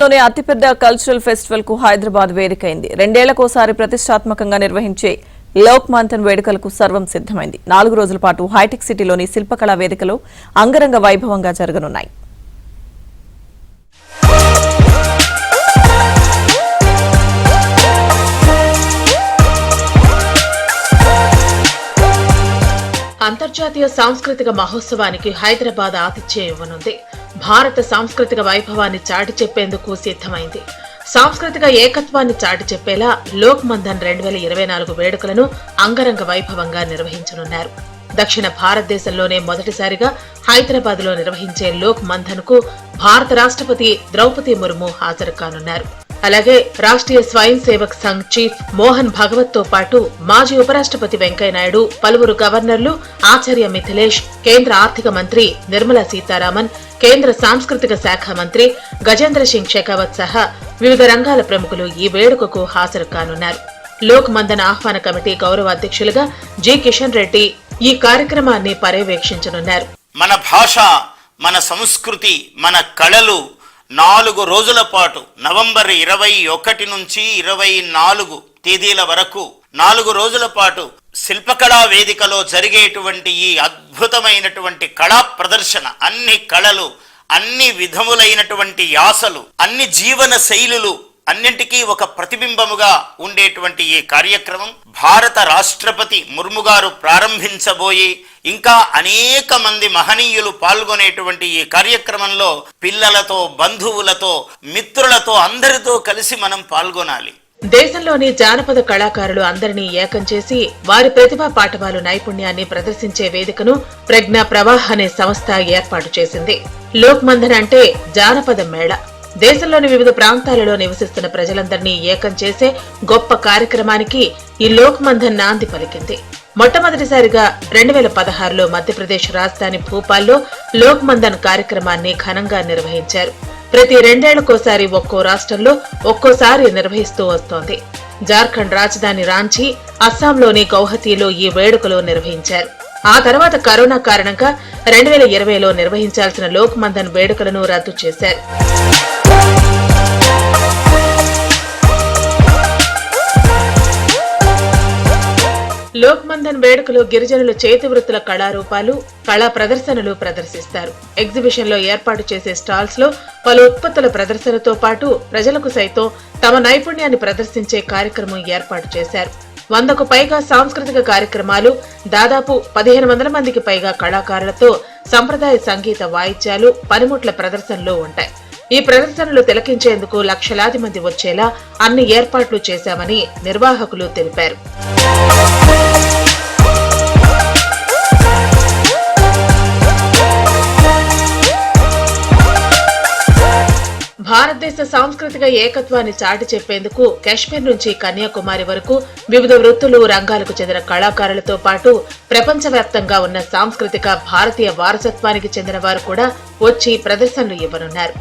అతిపెద్ద cultural festival కు హైదరాబాద్ వేదికైంది. 2 ఏళ్లకోసారి ప్రతిష్టాత్మకంగా నిర్వహించే లోక్ మంథన్ వేడుకలకు సర్వం సిద్ధమైంది. 4 రోజుల పాటు హైటెక్ సిటీలోని శిల్పకళా వేదికలో అంగరంగ వైభవంగా జరగనున్నాయి. అంతర్జాతీయ సాంస్కృతిక మహోత్సవానికి హైదరాబాద్ ఆతిథ్యం ఇవ్వనుంది. భారత సాంస్కృతిక వైభవాన్ని చాటి చెప్పేందుకు సిద్ధమైంది. సాంస్కృతిక ఏకత్వాన్ని చాటి చెప్పేలా లోక్ మంథన్ 2024 వేడుకలను అంగరంగ వైభవంగా నిర్వహించనున్నారు. దక్షిణ భారతదేశంలోనే మొదటిసారిగా హైదరాబాద్ లో నిర్వహించే లోక్ మంథన్ కు భారత రాష్ట్రపతి ద్రౌపది ముర్ము హాజరు కానున్నారు. అలాగే రాష్ట్రీయ స్వయం సేవక్ సంఘ్ చీఫ్ మోహన్ భగవత్ తో పాటు మాజీ ఉపరాష్ట్రపతి వెంకయ్యనాయుడు, పలువురు గవర్నర్లు, ఆచార్య మిథిలేష్, కేంద్ర ఆర్థిక మంత్రి నిర్మలా సీతారామన్, కేంద్ర సాంస్కృతిక శాఖ మంత్రి గజేంద్ర సింగ్ షెకావత్ సహా వివిధ రంగాల ప్రముఖులు ఈ వేడుకకు హాజరు కానున్నారు. లోక్ మంథన్ ఆహ్వాన కమిటీ గౌరవ అధ్యక్షులుగా జి కిషన్ రెడ్డి ఈ కార్యక్రమాన్ని పర్యవేక్షించనున్నారు. మన భాష, మన సంస్కృతి, మన కళలు 4 రోజుల పాటు నవంబర్ 21 నుంచి 24 తేదీల వరకు 4 రోజుల పాటు శిల్పకళా వేదికలో జరిగేటువంటి ఈ అద్భుతమైనటువంటి కళా ప్రదర్శన, అన్ని కళలు, అన్ని విధములైనటువంటి యాసలు, అన్ని జీవన శైలులు అన్నింటికీ ఒక ప్రతిబింబముగా ఉండేటువంటి ఈ కార్యక్రమం భారత రాష్ట్రపతి ముర్ము గారు ప్రారంభించబోయి ఇంకా అనేక మంది మహనీయులు పాల్గొనేటువంటి ఈ కార్యక్రమంలో పిల్లలతో, బంధువులతో, మిత్రులతో అందరితో కలిసి మనం పాల్గొనాలి. దేశంలోని జానపద కళాకారులు అందరినీ ఏకం చేసి వారి ప్రతిభా పాఠవాలు నైపుణ్యాన్ని ప్రదర్శించే వేదికను ప్రజ్ఞా ప్రవాహ్ అనే సంస్థ ఏర్పాటు చేసింది. లోక్ మంథన్ అంటే జానపద మేళ. దేశంలోని వివిధ ప్రాంతాలలో నివసిస్తున్న ప్రజలందరినీ ఏకం చేసే గొప్ప కార్యక్రమానికి ఈ లోక్ మంథన్ నాంది పలికింది. మొట్టమొదటిసారిగా 2016లో మధ్యప్రదేశ్ రాజధాని భూపాల్లో లోక్ మంథన్ కార్యక్రమాన్ని ఘనంగా నిర్వహించారు. ప్రతి 2 ఏళ్లకోసారి ఒక్కో రాష్ట్రంలో ఒక్కోసారి నిర్వహిస్తూ వస్తోంది. జార్ఖండ్ రాజధాని రాంచీ, అస్సాంలోని గౌహతిలో ఈ వేడుకలు నిర్వహించారు. ఆ తర్వాత కరోనా కారణంగా 2020లో నిర్వహించాల్సిన లోక్ మంథన్ వేడుకలను రద్దు చేశారు. లోక్ మంథన్ వేడుకలో గిరిజనులు చేతి వృత్తుల కళారూపాలు, కళా ప్రదర్శనలు ప్రదర్శిస్తారు. ఎగ్జిబిషన్ లో ఏర్పాటు చేసే స్టాల్స్ లో పలు ఉత్పత్తుల ప్రదర్శనతో పాటు ప్రజలకు సైతం తమ నైపుణ్యాన్ని ప్రదర్శించే కార్యక్రమం ఏర్పాటు చేశారు. 100కు పైగా సాంస్కృతిక కార్యక్రమాలు, దాదాపు 1500 మందికి పైగా కళాకారులతో సంప్రదాయ సంగీత వాయిద్యాలు, పనిముట్ల ప్రదర్శనలు ఉంటాయి. ఈ ప్రదర్శనలు తిలకించేందుకు లక్షలాది మంది వచ్చేలా అన్ని ఏర్పాట్లు చేశామని నిర్వాహకులు తెలిపారు. భారతదేశ సాంస్కృతిక ఏకత్వాన్ని చాటి చెప్పేందుకు కాశ్మీర్ నుంచి కన్యాకుమారి వరకు వివిధ వృత్తులు, రంగాలకు చెందిన కళాకారులతో పాటు ప్రపంచవ్యాప్తంగా ఉన్న సాంస్కృతిక భారతీయ వారసత్వానికి చెందిన వారు కూడా వచ్చి ప్రదర్శనలు ఇవ్వనున్నారు.